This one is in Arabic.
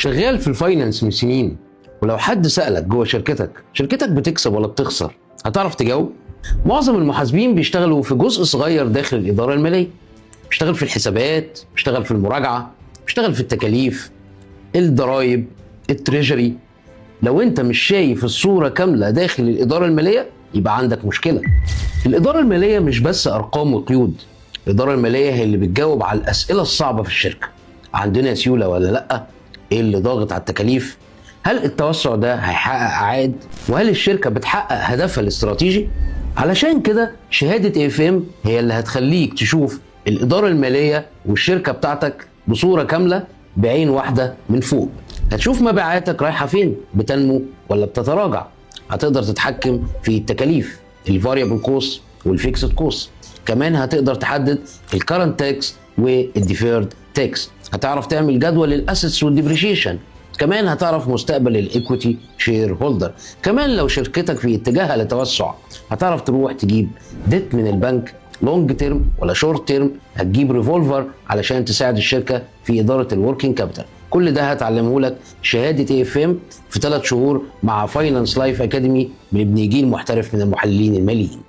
شغال في الفاينانس من سنين، ولو حد سألك جوه شركتك بتكسب ولا بتخسر، هتعرف تجاوب؟ معظم المحاسبين بيشتغلوا في جزء صغير داخل الإدارة المالية، بيشتغل في الحسابات، بيشتغل في المراجعة، بيشتغل في التكاليف، الضرايب، التريجري. لو انت مش شايف الصورة كاملة داخل الإدارة المالية يبقى عندك مشكلة. الإدارة المالية مش بس أرقام وقيود، الإدارة المالية هي اللي بتجاوب على الأسئلة الصعبة في الشركة. عندنا سيولة ولا لأ؟ ايه اللي ضاغط على التكاليف؟ هل التوسع ده هيحقق عائد؟ وهل الشركة بتحقق هدفها الاستراتيجي؟ علشان كده شهادة AFM هي اللي هتخليك تشوف الإدارة المالية والشركة بتاعتك بصورة كاملة بعين واحدة من فوق. هتشوف مبيعاتك رايحة فين، بتنمو ولا بتتراجع. هتقدر تتحكم في التكاليف، الفاريبل كوست والفيكسد كوست. كمان هتقدر تحدد الكرنت تاكس والديفيرد تاكس. هتعرف تعمل جدول للاسيتس والديبريشيشن. كمان هتعرف مستقبل الايكويتي شير هولدر. كمان لو شركتك في اتجاهها للتوسع هتعرف تروح تجيب ديت من البنك لونج تيرم ولا شورت تيرم. هتجيب ريفولفر علشان تساعد الشركه في اداره الوركينج كابيتال. كل ده هتعلمه لك شهاده AFM في 3 شهور مع فاينانس لايف اكاديمي من ابن جيل محترف من المحللين الماليين.